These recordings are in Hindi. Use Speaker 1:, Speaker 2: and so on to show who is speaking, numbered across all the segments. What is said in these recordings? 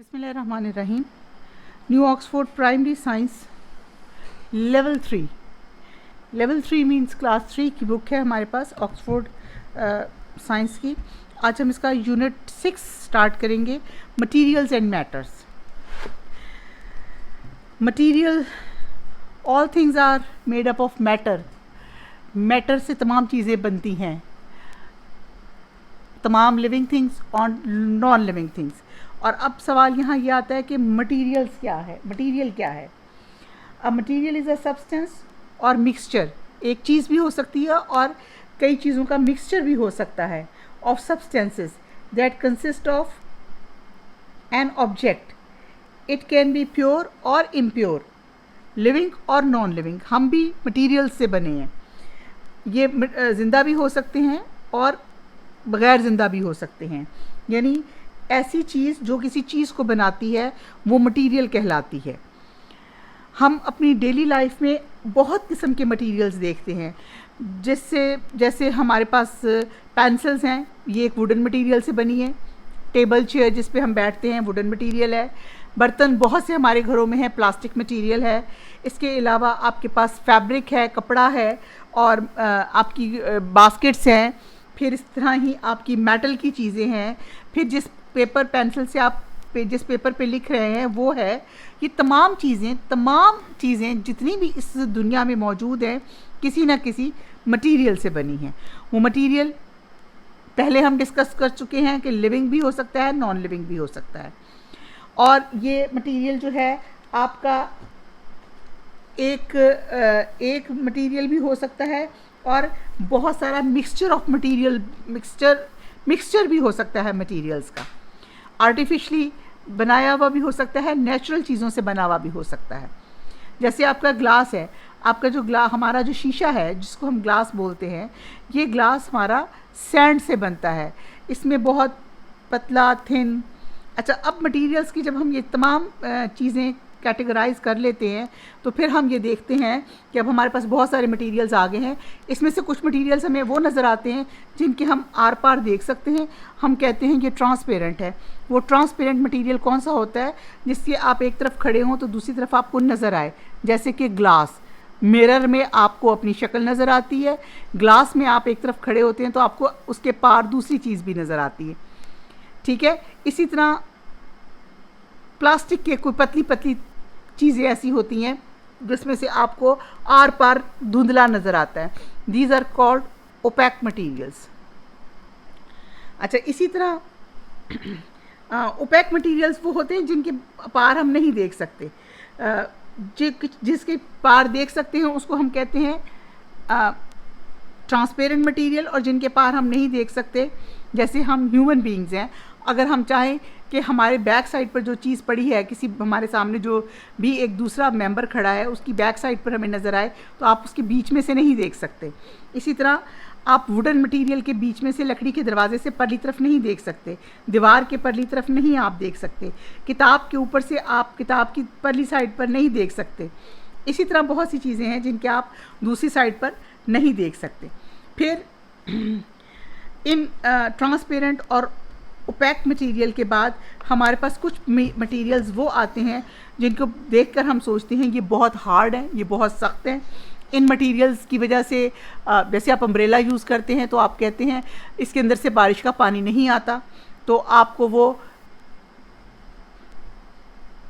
Speaker 1: बिस्मिल्लाहिर्रहमानिर्रहीम। New Oxford primary science level 3 means class 3 की बुक है हमारे पास ऑक्सफोर्ड साइंस की। आज हम इसका यूनिट 6 स्टार्ट करेंगे, materials and matters. Material, all things are made up of matter. Matter से तमाम चीज़ें बनती हैं, तमाम लिविंग थिंग्स और नॉन लिविंग थिंग्स। और अब सवाल यहाँ ये आता है कि मटीरियल्स क्या है, मटीरियल क्या है। A material is a substance और मिक्सचर। एक चीज़ भी हो सकती है और कई चीज़ों का मिक्सचर भी हो सकता है of substances that consist of an object. It can be pure और इम्प्योर, लिविंग और नॉन लिविंग। हम भी मटीरियल्स से बने हैं। ये ज़िंदा भी हो सकते हैं और बग़ैर ज़िंदा भी हो सकते हैं। यानी ऐसी चीज़ जो किसी चीज़ को बनाती है वो मटीरियल कहलाती है। हम अपनी डेली लाइफ में बहुत किस्म के मटीरियल्स देखते हैं, जैसे हमारे पास पेंसिल्स हैं, ये एक वुडन मटीरियल से बनी है। टेबल चेयर जिस पे हम बैठते हैं वुडन मटीरियल है। बर्तन बहुत से हमारे घरों में है, प्लास्टिक मटीरियल है। इसके अलावा आपके पास फैब्रिक है, कपड़ा है और आपकी बास्केट्स हैं। फिर इस तरह ही आपकी मेटल की चीज़ें हैं। फिर जिस पेपर पेंसिल से आप जिस पेपर पे लिख रहे हैं वो है। ये तमाम चीज़ें जितनी भी इस दुनिया में मौजूद हैं किसी न किसी मटीरियल से बनी हैं। वो मटीरियल पहले हम डिस्कस कर चुके हैं कि लिविंग भी हो सकता है, नॉन लिविंग भी हो सकता है। और ये मटीरियल जो है आपका एक मटीरियल भी हो सकता है और बहुत सारा मिक्सचर ऑफ मटीरियल, मिक्सचर भी हो सकता है मटीरियल्स का। आर्टिफिशली बनाया हुआ भी हो सकता है, नेचुरल चीज़ों से बना हुआ भी हो सकता है। जैसे आपका ग्लास है, आपका जो हमारा जो शीशा है जिसको हम ग्लास बोलते हैं, ये ग्लास हमारा सैंड से बनता है। इसमें बहुत पतला, थिन। अच्छा, अब मटीरियल्स की जब हम ये तमाम चीज़ें कैटेगराइज कर लेते हैं तो फिर हम ये देखते हैं कि अब हमारे पास बहुत सारे मटीरियल्स आ गए हैं। इसमें से कुछ मटीरियल्स हमें वो नज़र आते हैं जिनके हम आर पार देख सकते हैं। हम कहते हैं ये ट्रांसपेरेंट है। वो ट्रांसपेरेंट मटीरियल कौन सा होता है? जिससे आप एक तरफ खड़े हों तो दूसरी तरफ आपको नज़र आए। जैसे कि ग्लास, मिरर में आपको अपनी शक्ल नज़र आती है, ग्लास में आप एक तरफ खड़े होते हैं तो आपको उसके पार दूसरी चीज़ भी नज़र आती है। ठीक है। इसी तरह प्लास्टिक के कोई पतली पतली चीज़ें ऐसी होती हैं जिसमें से आपको आर पार धुंधला नज़र आता है। These are called opaque materials. अच्छा, इसी तरह ओपैक मटीरियल्स वो होते हैं जिनके पार हम नहीं देख सकते। जिसके पार देख सकते हैं उसको हम कहते हैं ट्रांसपेरेंट मटीरियल। और जिनके पार हम नहीं देख सकते, जैसे हम ह्यूमन बीइंग्स हैं, अगर हम चाहें कि हमारे बैक साइड पर जो चीज़ पड़ी है, किसी हमारे सामने जो भी एक दूसरा मेंबर खड़ा है उसकी बैक साइड पर हमें नज़र आए तो आप उसके बीच में से नहीं देख सकते। इसी तरह आप वुडन मटीरियल के बीच में से लकड़ी के दरवाजे से परली तरफ नहीं देख सकते, दीवार के परली तरफ नहीं आप देख सकते, किताब के ऊपर से आप किताब की परली साइड पर नहीं देख सकते। इसी तरह बहुत सी चीज़ें हैं जिनके आप दूसरी साइड पर नहीं देख सकते। फिर इन ट्रांसपेरेंट और ओपैक मटीरियल के बाद हमारे पास कुछ मटीरियल्स वो आते हैं जिनको देखकर हम सोचते हैं ये बहुत हार्ड है, ये बहुत सख्त है। इन मटीरियल्स की वजह से जैसे आप अम्ब्रेला यूज़ करते हैं तो आप कहते हैं इसके अंदर से बारिश का पानी नहीं आता, तो आपको वो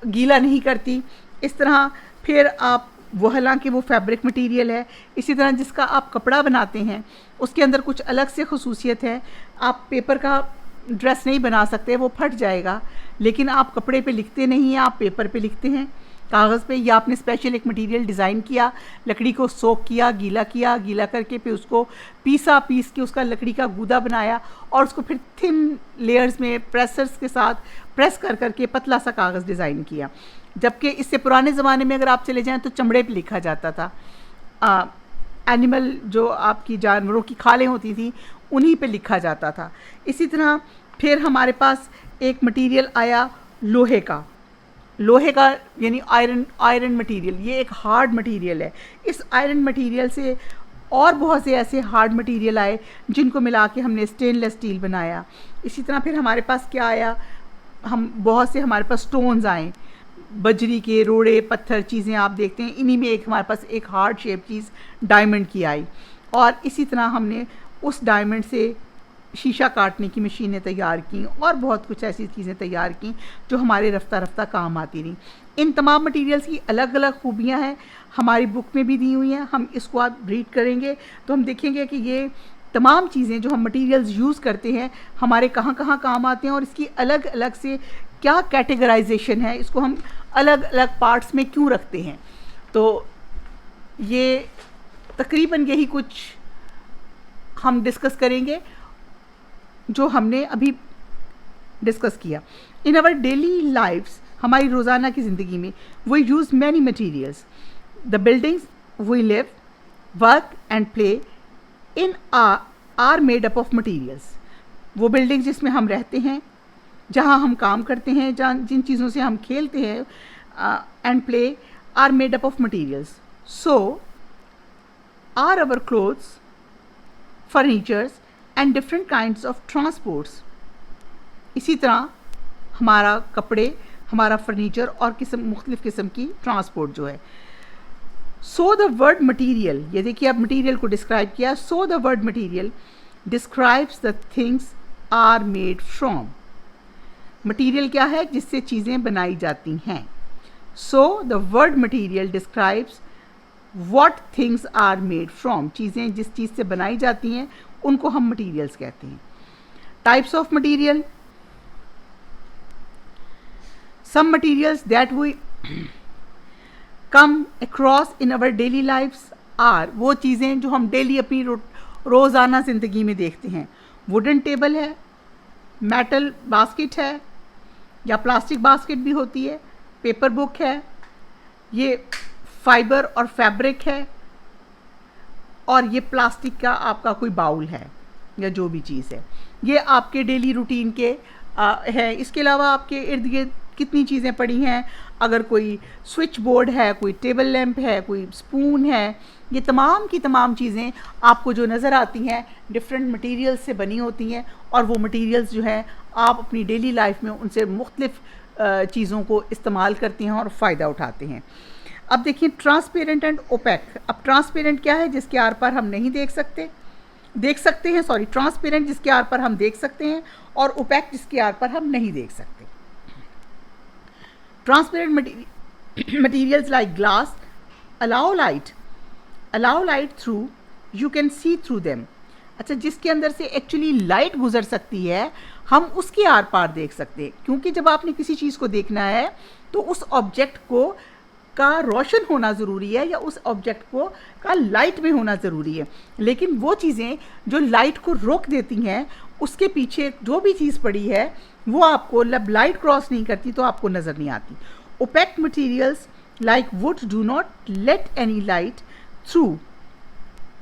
Speaker 1: गीला नहीं करती। इस तरह फिर आप वो, हालांकि वो फैब्रिक मटीरियल है। इसी तरह जिसका आप कपड़ा बनाते हैं उसके अंदर कुछ अलग से खसूसियत है। आप पेपर का ड्रेस नहीं बना सकते, वो फट जाएगा, लेकिन आप कपड़े पे लिखते नहीं हैं, आप पेपर पे लिखते हैं, कागज़ पे। या आपने स्पेशल एक मटेरियल डिज़ाइन किया, लकड़ी को सोक किया, गीला करके फिर उसको पीस के उसका लकड़ी का गूदा बनाया और उसको फिर थिन लेयर्स में प्रेसर्स के साथ प्रेस करके पतला सा कागज़ डिज़ाइन किया। जबकि इससे पुराने ज़माने में अगर आप चले जाएँ तो चमड़े पर लिखा जाता था। एनिमल, जो आपकी जानवरों की खालें होती थी, उन्हीं पे लिखा जाता था। इसी तरह फिर हमारे पास एक मटेरियल आया लोहे का यानी आयरन मटेरियल। ये एक हार्ड मटेरियल है। इस आयरन मटेरियल से और बहुत से ऐसे हार्ड मटेरियल आए जिनको मिला के हमने स्टेनलेस स्टील बनाया। इसी तरह फिर हमारे पास क्या आया? हम बहुत से हमारे पास स्टोन्स आए, बजरी के रोड़े पत्थर चीज़ें आप देखते हैं, इन्हीं में एक हमारे पास एक हार्ड शेप चीज़ डायमंड की आई, और इसी तरह हमने उस डायमंड से शीशा काटने की मशीनें तैयार की और बहुत कुछ ऐसी चीज़ें तैयार की जो हमारे रफ्ता रफ्ता काम आती रहीं। इन तमाम मटेरियल्स की अलग अलग खूबियाँ हैं, हमारी बुक में भी दी हुई हैं। हम इसको आप रीड करेंगे तो हम देखेंगे कि ये तमाम चीज़ें जो हम मटेरियल्स यूज़ करते हैं हमारे कहाँ कहाँ काम आते हैं और इसकी अलग अलग से क्या कैटेगराइजेशन है, इसको हम अलग अलग पार्ट्स में क्यों रखते हैं। तो ये तकरीबन यही कुछ हम डिस्कस करेंगे जो हमने अभी डिस्कस किया। इन आवर डेली लाइफ्स, हमारी रोज़ाना की ज़िंदगी में, we use many materials. The buildings we live, work and play in are made up of materials. वो बिल्डिंग्स जिसमें हम रहते हैं, जहाँ हम काम करते हैं, जहाँ जिन चीज़ों से हम खेलते हैं, and play are made up of materials. So are our clothes, furnitures and different kinds of transports. इसी तरह हमारा कपड़े, हमारा फर्नीचर और मुख्तलिफ़ किस्म की ट्रांसपोर्ट जो है। सो द वर्ड मटीरियल, ये देखिए अब मटीरियल को डिस्क्राइब किया। So the word material describes the things are made from. Material क्या है? जिससे चीज़ें बनाई जाती हैं। So the word material describes what things are made from. चीज़ें जिस चीज़ से बनाई जाती हैं उनको हम मटीरियल्स कहते हैं। Types of material, some materials that we come across in our daily lifes are, वो चीज़ें जो हम डेली अपनी रोज़ाना ज़िंदगी में देखते हैं। वुडन टेबल है, मेटल बास्केट है या प्लास्टिक बास्केट भी होती है, पेपर बुक है, ये फाइबर और फैब्रिक है, और ये प्लास्टिक का आपका कोई बाउल है या जो भी चीज़ है, ये आपके डेली रूटीन के है। इसके अलावा आपके इर्द गिर्द कितनी चीज़ें पड़ी हैं, अगर कोई स्विच बोर्ड है, कोई टेबल लैंप है, कोई स्पून है, ये तमाम की तमाम चीज़ें आपको जो नज़र आती हैं डिफरेंट मटेरियल्स से बनी होती हैं, और वो मटेरियल्स जो है आप अपनी डेली लाइफ में उनसे मुख्तलिफ़ चीज़ों को इस्तेमाल करते हैं और फ़ायदा उठाते हैं। अब देखिए ट्रांसपेरेंट एंड ओपेक। अब ट्रांसपेरेंट क्या है? जिसके आर पार हम नहीं देख सकते हैं, सॉरी, ट्रांसपेरेंट जिसके आर पार हम देख सकते हैं, और ओपेक जिसके आर पार हम नहीं देख सकते। Transparent materials like glass allow light through, you can see through them. अच्छा, जिसके अंदर से एक्चुअली लाइट गुजर सकती है, हम उसके आर पार देख सकते हैं, क्योंकि जब आपने किसी चीज़ को देखना है तो उस ऑब्जेक्ट को का रोशन होना ज़रूरी है या उस ऑब्जेक्ट को का लाइट में होना ज़रूरी है। लेकिन वो चीज़ें जो लाइट को रोक देती हैं, उसके पीछे जो भी चीज़ पड़ी है वो आपको जब लाइट क्रॉस नहीं करती तो आपको नज़र नहीं आती। Opaque materials like wood do not let any light through.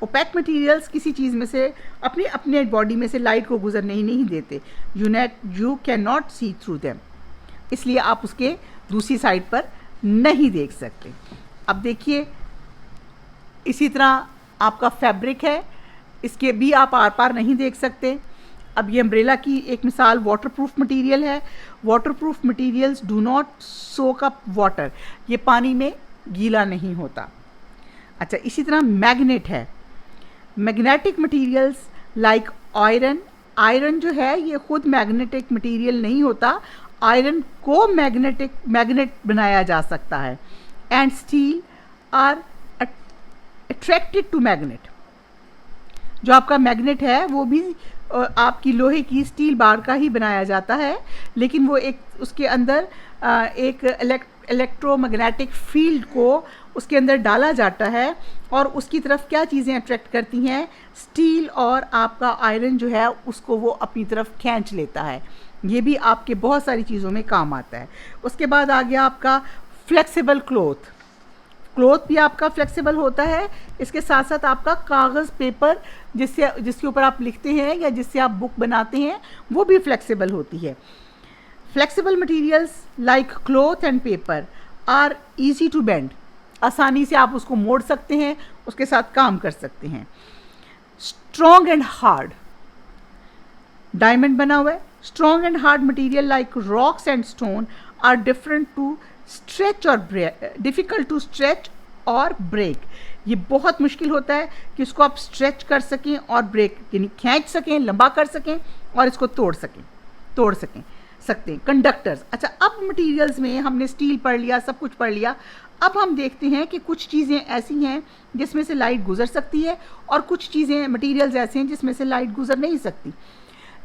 Speaker 1: Opaque materials किसी चीज़ में से अपने बॉडी में से लाइट को गुजरने ही नहीं देते। You can not see through them, इसलिए आप उसके दूसरी साइड पर नहीं देख सकते। अब देखिए इसी तरह आपका फैब्रिक है, इसके भी आप आर पार नहीं देख सकते। अब ये अम्ब्रेला की एक मिसाल वाटरप्रूफ मटेरियल है। Waterproof materials do not soak up water, ये पानी में गीला नहीं होता। अच्छा, इसी तरह मैग्नेट है। मैग्नेटिक मटेरियल्स लाइक आयरन जो है ये खुद मैग्नेटिक मटेरियल नहीं होता, आयरन को मैग्नेट बनाया जा सकता है। And steel are attracted to magnet. जो आपका मैग्नेट है वो भी आपकी लोहे की स्टील बार का ही बनाया जाता है, लेकिन वो एक उसके अंदर एक इलेक्ट्रोमैग्नेटिक फील्ड को उसके अंदर डाला जाता है, और उसकी तरफ क्या चीज़ें अट्रैक्ट करती हैं? स्टील और आपका आयरन जो है उसको वो अपनी तरफ खींच लेता है। ये भी आपके बहुत सारी चीज़ों में काम आता है। उसके बाद आ गया आपका फ्लेक्सिबल क्लोथ भी आपका फ्लेक्सिबल होता है। इसके साथ साथ आपका कागज़ पेपर जिसके ऊपर आप लिखते हैं या जिससे आप बुक बनाते हैं वो भी फ्लेक्सिबल होती है। Flexible materials like cloth and paper are easy to bend, आसानी से आप उसको मोड़ सकते हैं, उसके साथ काम कर सकते हैं। स्ट्रॉन्ग एंड हार्ड, डायमंड बना हुआ है, Strong and hard material like rocks and stone are different to stretch or break, difficult to stretch और break. ये बहुत मुश्किल होता है कि इसको आप स्ट्रेच कर सकें और ब्रेक यानी खींच सकें, लंबा कर सकें और इसको तोड़ सकते हैं. कंडक्टर्स. अच्छा, अब मटेरियल्स में हमने स्टील पढ़ लिया, सब कुछ पढ़ लिया. अब हम देखते हैं कि कुछ चीज़ें ऐसी हैं जिसमें से लाइट गुजर सकती है और कुछ चीज़ें मटेरियल्स ऐसे हैं जिसमें से लाइट गुजर नहीं सकती.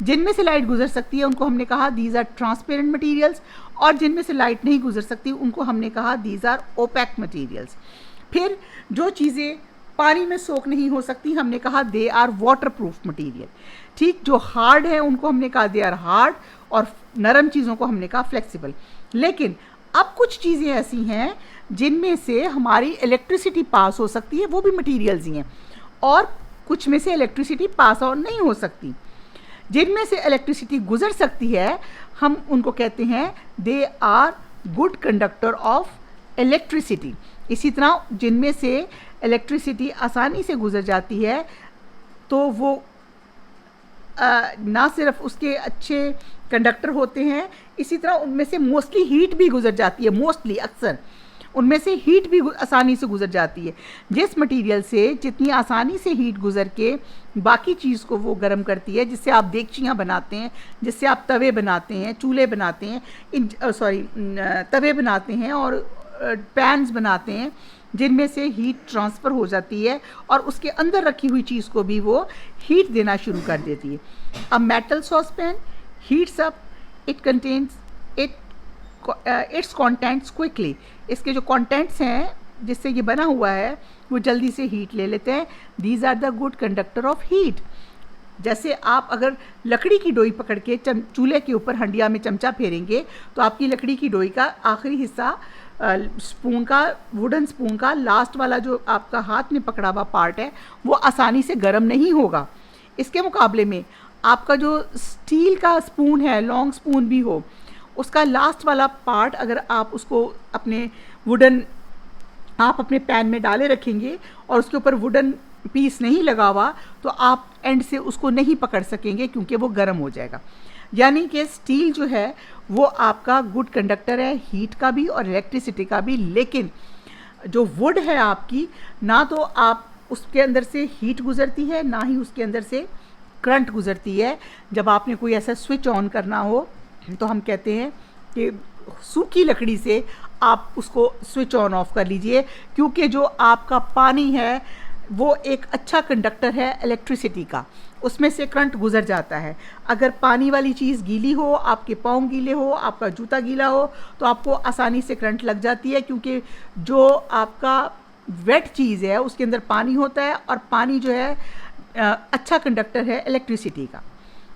Speaker 1: जिनमें से लाइट गुजर सकती है उनको हमने कहा दीज आर ट्रांसपेरेंट मटेरियल्स, और जिनमें से लाइट नहीं गुजर सकती उनको हमने कहा दीज आर ओपैक मटेरियल्स. फिर जो चीज़ें पानी में सोख नहीं हो सकती हमने कहा they are water proof material. ठीक, जो हार्ड है उनको हमने कहा दे आर हार्ड, और नरम चीज़ों को हमने कहा फ्लेक्सिबल. लेकिन अब कुछ चीज़ें ऐसी हैं जिनमें से हमारी इलेक्ट्रिसिटी पास हो सकती है, वो भी मटीरियल्स ही हैं, और कुछ में से इलेक्ट्रिसिटी पास ऑन नहीं हो सकती. जिनमें से इलेक्ट्रिसिटी गुजर सकती है हम उनको कहते हैं they are good conductor of electricity. इसी तरह जिनमें से इलेक्ट्रिसिटी आसानी से गुजर जाती है तो वो ना सिर्फ उसके अच्छे कंडक्टर होते हैं, इसी तरह उनमें से मोस्टली हीट भी गुजर जाती है. मोस्टली, अक्सर उनमें से हीट भी आसानी से गुजर जाती है. जिस मटेरियल से जितनी आसानी से हीट गुजर के बाकी चीज़ को वो गर्म करती है, जिससे आप देगचियाँ बनाते हैं, जिससे आप तवे बनाते हैं, चूल्हे बनाते हैं, तवे बनाते हैं और पैन्स बनाते हैं, जिनमें से हीट ट्रांसफ़र हो जाती है और उसके अंदर रखी हुई चीज़ को भी वो हीट देना शुरू कर देती है. A metal saucepan heats up, it contains it's contents quickly. इसके जो कॉन्टेंट्स हैं जिससे ये बना हुआ है वो जल्दी से हीट ले लेते हैं. These are the good conductor of heat. जैसे आप अगर लकड़ी की डोई पकड़ के चूल्हे के ऊपर हंडिया में चमचा फेरेंगे तो आपकी लकड़ी की डोई का आखिरी हिस्सा स्पून का, वुडन स्पून का लास्ट वाला जो आपका हाथ में पकड़ा हुआ पार्ट है वो आसानी से गर्म नहीं होगा. इसके मुकाबले में आपका जो स्टील का स्पून है, लॉन्ग स्पून भी हो, उसका लास्ट वाला पार्ट अगर आप उसको अपने पैन में डाले रखेंगे और उसके ऊपर वुडन पीस नहीं लगा हुआ तो आप एंड से उसको नहीं पकड़ सकेंगे क्योंकि वो गर्म हो जाएगा. यानी कि स्टील जो है वो आपका गुड कंडक्टर है हीट का भी और इलेक्ट्रिसिटी का भी. लेकिन जो वुड है आपकी, ना तो आप उसके अंदर से हीट गुजरती है ना ही उसके अंदर से करंट गुजरती है. जब आपने कोई ऐसा स्विच ऑन करना हो तो हम कहते हैं कि सूखी लकड़ी से आप उसको स्विच ऑन ऑफ कर लीजिए, क्योंकि जो आपका पानी है वो एक अच्छा कंडक्टर है इलेक्ट्रिसिटी का, उसमें से करंट गुजर जाता है. अगर पानी वाली चीज़ गीली हो, आपके पाँव गीले हो, आपका जूता गीला हो, तो आपको आसानी से करंट लग जाती है, क्योंकि जो आपका वेट चीज़ है उसके अंदर पानी होता है और पानी जो है अच्छा कंडक्टर है इलेक्ट्रिसिटी का.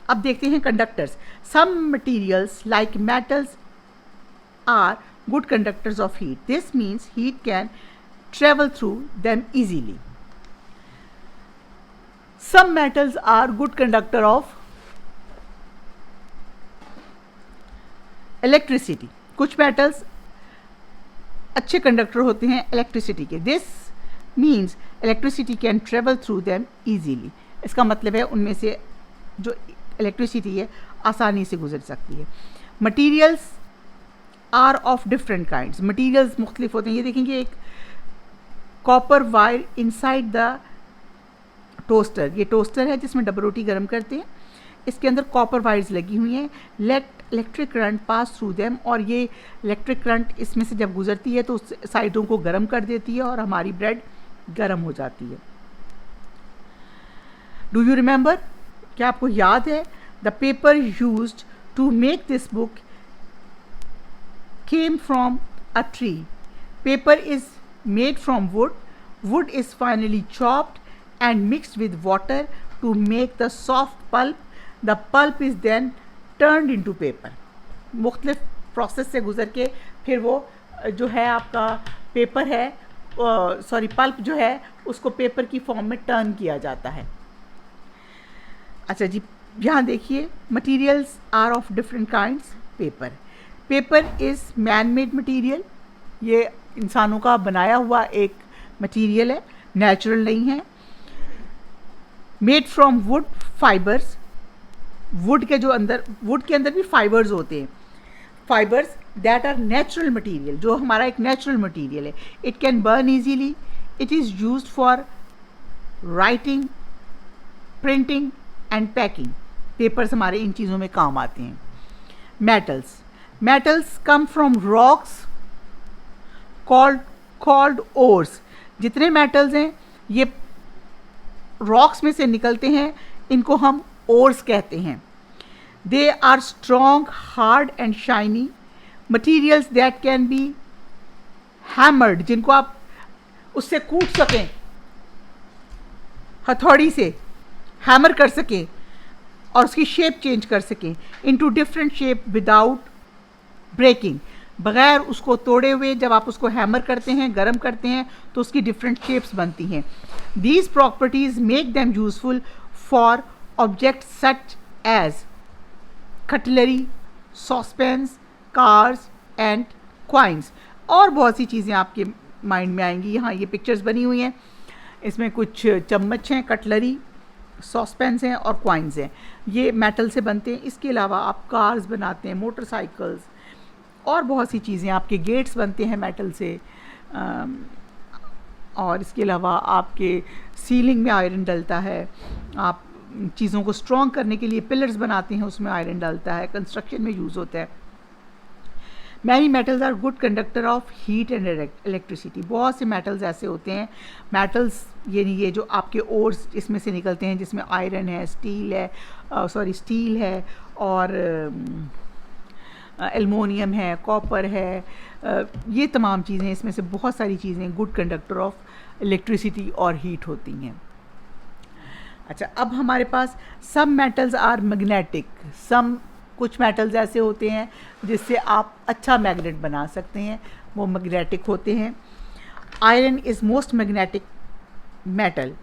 Speaker 1: अब देखते हैं conductors. Some materials like metals are good conductors of heat. This means heat can travel through them easily. Some metals are good conductor of electricity. कुछ metals अच्छे कंडक्टर होते हैं इलेक्ट्रिसिटी के. This means electricity can travel through them easily. इसका मतलब है उनमें से जो इलेक्ट्रिसिटी है आसानी से गुजर सकती है. Materials are of different kinds. Materials मुख्तलिफ होते हैं. ये देखेंगे एक copper wire inside the toaster. ये टोस्टर है जिसमें डबल रोटी गर्म करते हैं. इसके अंदर कॉपर वायर्स लगी हुई हैं. Let electric current pass through them, और ये इलेक्ट्रिक करंट इसमें से जब गुजरती है तो उस साइडों को गर्म कर देती है और हमारी ब्रेड गर्म हो जाती है. Do you remember? क्या आपको याद है? The paper used to make this book came from a tree. Paper is made from wood. Wood is finally chopped and mixed with water to make the soft pulp. The pulp is then turned into paper. मुख्तलिफ प्रोसेस से गुजर के फिर वो जो है आपका पेपर है, पल्प जो है उसको पेपर की फॉर्म में टर्न किया जाता है. अच्छा जी, यहाँ देखिए materials are of different kinds. Paper is man made material. ये इंसानों का बनाया हुआ एक मटीरियल है, नेचुरल नहीं है. Made from wood fibres. Wood के अंदर भी फाइबर्स होते हैं, fibres that are natural material, जो हमारा एक नेचुरल मटेरियल है. It can burn easily. It is use for writing, printing and packing. Papers हमारे इन चीज़ों में काम आते हैं. Metals come from rocks called ores. जितने मेटल्स हैं ये रॉक्स में से निकलते हैं, इनको हम ओर्स कहते हैं. They are strong, hard and shiny materials that can be hammered, जिनको आप उससे कूट सकें, हथौड़ी से हैमर कर सकें और उसकी शेप चेंज कर सकें into different shape without breaking. बगैर उसको तोड़े हुए जब आप उसको हैमर करते हैं, गर्म करते हैं, तो उसकी डिफरेंट शेप्स बनती हैं. These properties make them useful for object such as cutlery, saucepans, cars and coins. और बहुत सी चीज़ें आपके माइंड में आएंगी. यहाँ ये पिक्चर्स बनी हुई हैं, इसमें कुछ चम्मच हैं, कटलरी, सॉसपेंस हैं और क्वाइंस हैं. ये मेटल से बनते हैं. इसके अलावा आप कार्स बनाते हैं, मोटरसाइकिल्स और बहुत सी चीज़ें, आपके गेट्स बनते हैं मेटल से. और इसके अलावा आपके सीलिंग में आयरन डलता है. आप चीज़ों को स्ट्रॉन्ग करने के लिए पिलर्स बनाते हैं, उसमें आयरन डलता है. कंस्ट्रक्शन में यूज़ होता है. Many metals are good conductor of heat and electricity. बहुत से मेटल्स ऐसे होते हैं, मेटल्स ये जो आपके ओर्स इसमें से निकलते हैं, जिसमें आयरन है, स्टील है और एल्युमिनियम है, कॉपर है. ये तमाम चीज़ें, इसमें से बहुत सारी चीज़ें गुड कंडक्टर ऑफ इलेक्ट्रिसिटी और हीट होती हैं. अच्छा, अब हमारे पास सम मेटल्स आर मैग्नेटिक. कुछ मेटल्स ऐसे होते हैं जिससे आप अच्छा मैग्नेट बना सकते हैं, वो मैग्नेटिक होते हैं. Iron is most magnetic metal.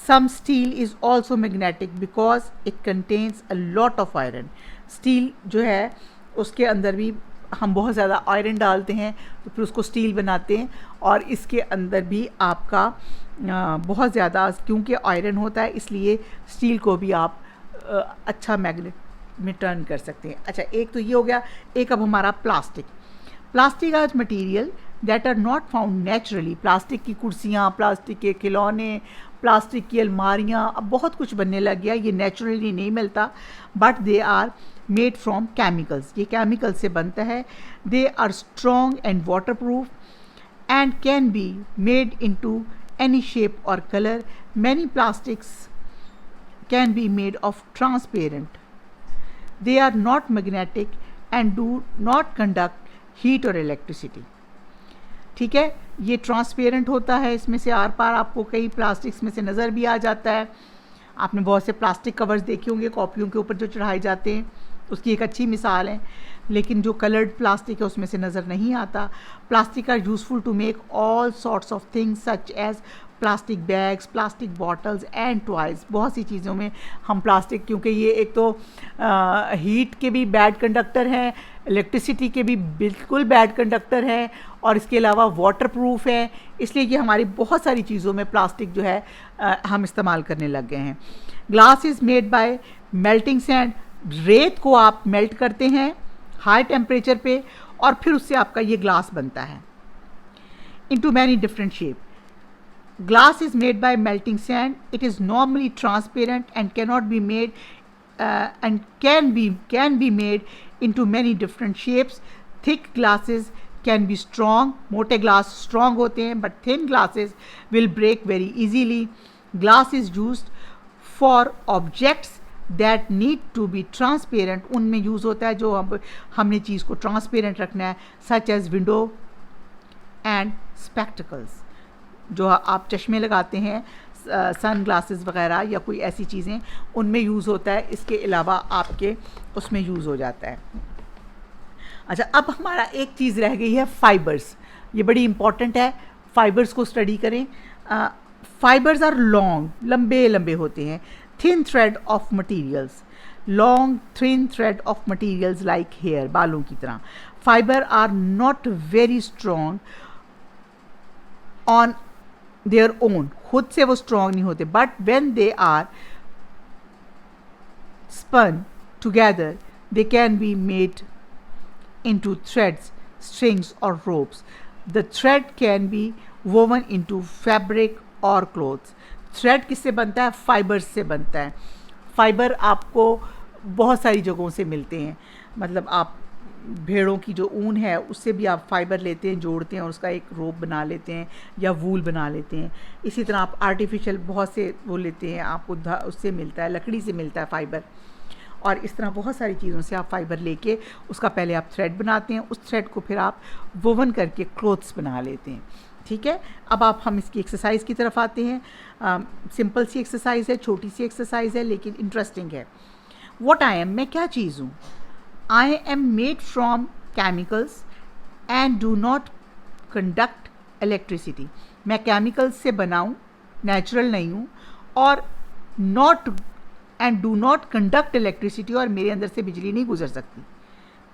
Speaker 1: Some steel is also magnetic because it contains a lot of iron. Steel जो है उसके अंदर भी हम बहुत ज़्यादा आयरन डालते हैं तो फिर उसको स्टील बनाते हैं, और इसके अंदर भी आपका बहुत ज़्यादा, क्योंकि आयरन होता है इसलिए स्टील को भी आप अच्छा मैग्नेट में टर्न कर सकते हैं. अच्छा, एक तो ये हो गया. एक अब हमारा प्लास्टिक आज material that are not found naturally. Plastic की कुर्सियाँ, प्लास्टिक के खिलौने, प्लास्टिक की अलमारियाँ, अब बहुत कुछ बनने लग गया. ये नेचुरली नहीं मिलता, but they are made from chemicals. ये केमिकल से बनता है. They are strong and water proof and can be made into any shape or color. Many plastics can be made of transparent. They are not magnetic and do not conduct heat or electricity. ठीक है, ये ट्रांसपेरेंट होता है, इसमें से आर पार आपको कई प्लास्टिक्स में से नज़र भी आ जाता है. आपने बहुत से प्लास्टिक कवर्स देखे होंगे कॉपियों के ऊपर जो चढ़ाए जाते हैं, उसकी एक अच्छी मिसाल है. लेकिन जो कलर्ड प्लास्टिक है उसमें से नज़र नहीं आता. Plastic are useful to make all sorts of things such as plastic bags, plastic bottles and toys. बहुत सी चीज़ों में हम प्लास्टिक, क्योंकि ये एक तो हीट के भी बैड कंडक्टर हैं, इलेक्ट्रिसिटी के भी बिल्कुल बैड कंडक्टर हैं, और इसके अलावा वाटर प्रूफ है, इसलिए ये हमारी बहुत सारी चीज़ों में प्लास्टिक जो है हम इस्तेमाल करने लग गए हैं. Glass is made by melting sand. रेत को आप मेल्ट करते हैं हाई टेम्परेचर पे, और फिर उससे आपका ये ग्लास बनता है into many different shape. Glass is made by melting sand. It is normally transparent and cannot be made and can be made into many different shapes. Thick glasses can be strong. मोटे glass strong होते हैं, but thin glasses will break very easily. Glass is used for objects that need to be transparent. उनमें यूज़ होता है जो हमने चीज़ को transparent रखना है, such as window and spectacles. जो आप चश्मे लगाते हैं, सन ग्लासेस वगैरह या कोई ऐसी चीज़ें, उनमें यूज़ होता है. इसके अलावा आपके उसमें यूज़ हो जाता है. अच्छा, अब हमारा एक चीज़ रह गई है, फाइबर्स. ये बड़ी इंपॉर्टेंट है, फाइबर्स को स्टडी करें. फाइबर्स आर लॉन्ग, लंबे लंबे होते हैं. Thin thread of materials, long thin thread of materials like hair, बालों की तरह. Fibre are not very strong on their own, खुद से वो स्ट्रॉन्ग नहीं होते, but when they are spun together they can be made into threads, strings or ropes. The thread can be woven into fabric or clothes. Thread किससे बनता है? फाइबर से बनता है. फाइबर आपको बहुत सारी जगहों से मिलते हैं. मतलब आप भेड़ों की जो ऊन है उससे भी आप फाइबर लेते हैं, जोड़ते हैं और उसका एक रोप बना लेते हैं या वूल बना लेते हैं. इसी तरह आप आर्टिफिशियल बहुत से वो लेते हैं, आपको उससे मिलता है, लकड़ी से मिलता है फाइबर. और इस तरह बहुत सारी चीज़ों से आप फाइबर लेके उसका पहले आप थ्रेड बनाते हैं, उस थ्रेड को फिर आप वोवन करके क्लोथ्स बना लेते हैं. ठीक है. अब हम इसकी एक्सरसाइज की तरफ आते हैं. सिंपल सी एक्सरसाइज है, छोटी सी एक्सरसाइज है, लेकिन इंटरेस्टिंग है. व्हाट आई एम, मैं क्या चीज़ हूँ? I am made from chemicals and do not conduct electricity. मैं केमिकल्स से बना हूँ, नेचुरल नहीं हूँ, और not and do not conduct electricity, और मेरे अंदर से बिजली नहीं गुजर सकती.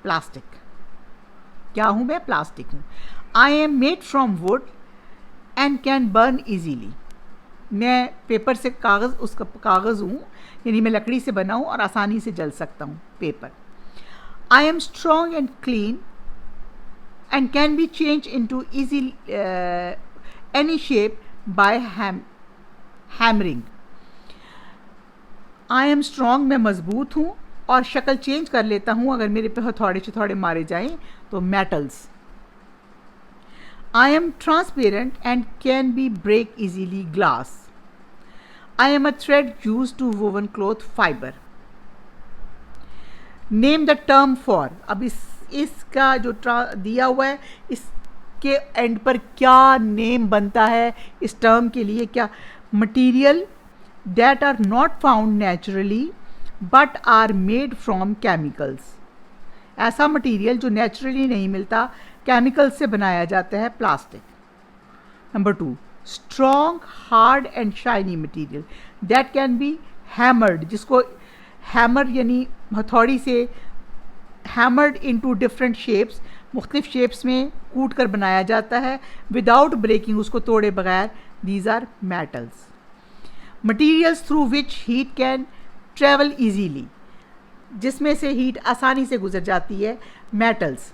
Speaker 1: प्लास्टिक. क्या हूँ मैं? प्लास्टिक हूँ. I am made from would and can burn easily. मैं पेपर से उसका कागज़ हूँ, यानी मैं लकड़ी से बना हूँ और आसानी से जल सकता हूँ. Paper. I am strong and clean and can B change into easy any shape by hammering. I am strong, मैं मजबूत हूँ और शक्ल चेंज कर लेता हूँ अगर मेरे पे हथौड़े मारे जाएं तो. Metals. I am transparent and can be break easily. Glass. I am a thread use to woven cloth. Fibre. Name the term for. अब इसका जो दिया हुआ है इसके एंड पर क्या नेम बनता है इस टर्म के लिए? क्या? Material that are not found naturally but are made from chemicals. ऐसा मटीरियल जो नेचुरली नहीं मिलता, केमिकल से बनाया जाता है. Plastic. Number 2, strong hard and shiny material that can be hammered, जिसको हैमर यानी हथौड़ी से हैमर्ड इनटू डिफरेंट शेप्स, मुख्तलिफ शेप्स में कूट कर बनाया जाता है विदाउट ब्रेकिंग, उसको तोड़े बगैर. These are metals. Materials through which heat can travel easily, जिसमें से हीट आसानी से गुजर जाती है. मेटल्स.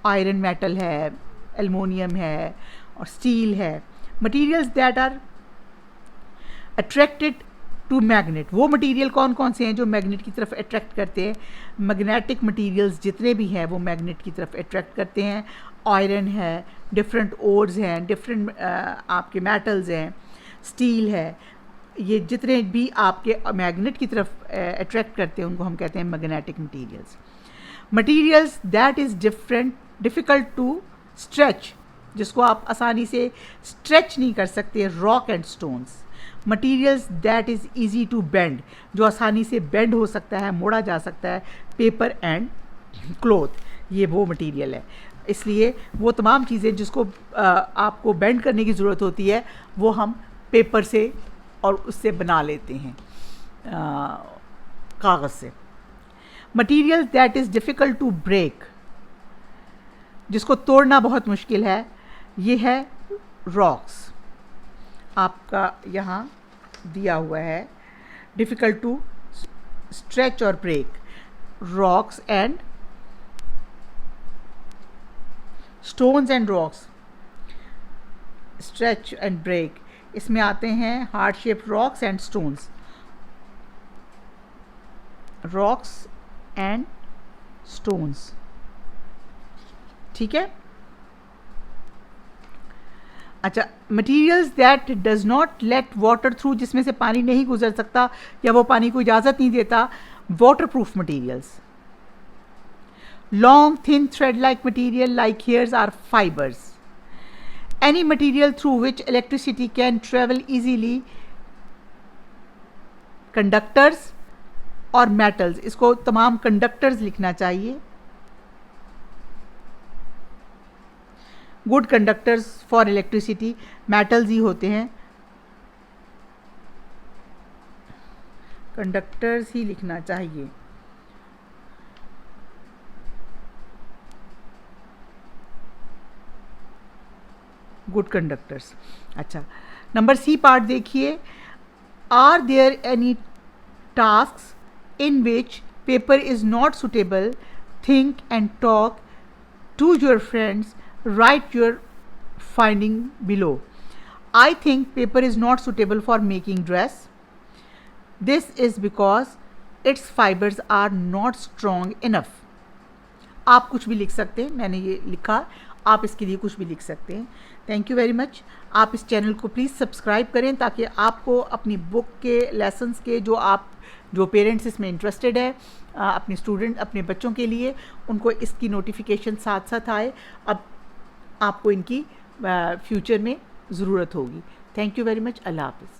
Speaker 1: आयरन मेटल है, एल्युमिनियम है और स्टील है. Materials that are attracted to magnet. वो मटीरियल कौन कौन से हैं जो मैग्नेट की तरफ अट्रैक्ट करते हैं? मैग्नेटिक मटीरियल्स जितने भी हैं वो मैग्नेट की तरफ अट्रैक्ट करते हैं. आयरन है, डिफरेंट ओर्स हैं, डिफरेंट आपके मेटल्स हैं, स्टील है. ये जितने भी आपके मैग्नेट की तरफ अट्रैक्ट करते हैं उनको हम कहते हैं magnetic materials. Materials that is difficult to stretch, जिसको आप आसानी से स्ट्रेच नहीं कर सकते. Rock and stones. Materials that is easy to bend, जो आसानी से बेंड हो सकता है, मोड़ा जा सकता है. पेपर एंड क्लॉथ, ये वो मटीरियल है. इसलिए वो तमाम चीज़ें जिसको आपको बेंड करने की ज़रूरत होती है वो हम पेपर से और उससे बना लेते हैं, कागज़ से. Material that is difficult to break, जिसको तोड़ना बहुत मुश्किल है, ये है रॉक्स. आपका यहाँ दिया हुआ है डिफ़िकल्ट टू स्ट्रेच और break. Rocks and stones and rocks, stretch and break. इसमें आते हैं hard shape rocks and stones. Rocks and stones. ठीक है. अच्छा. Materials that does not let water through, जिसमें से पानी नहीं गुजर सकता या वो पानी को इजाज़त नहीं देता. Water proof materials. Long thin thread like material like hairs are fibres. Any material through which electricity can travel easily. Conductors और metals, इसको तमाम conductors लिखना चाहिए. Good conductors for electricity, metals ही होते हैं. Conductors ही लिखना चाहिए. Good conductors. अच्छा. नंबर सी पार्ट देखिए. Are there any task in which paper is not suitable, think and talk to your friends. Write your finding below. I think paper is not suitable for making dress. This is because its fibers are not strong enough. आप कुछ भी लिख सकते हैं, मैंने ये लिखा, आप इसके लिए कुछ भी लिख सकते हैं. Thank you very much. आप इस चैनल को प्लीज़ सब्सक्राइब करें ताकि आपको अपनी बुक के लेसन्स के जो पेरेंट्स इसमें इंटरेस्टेड है, अपने स्टूडेंट, अपने बच्चों के लिए, उनको इसकी नोटिफिकेशन साथ साथ आए. अब आपको इनकी फ्यूचर में ज़रूरत होगी. Thank you very much. अल्लाह हाफ़िज़.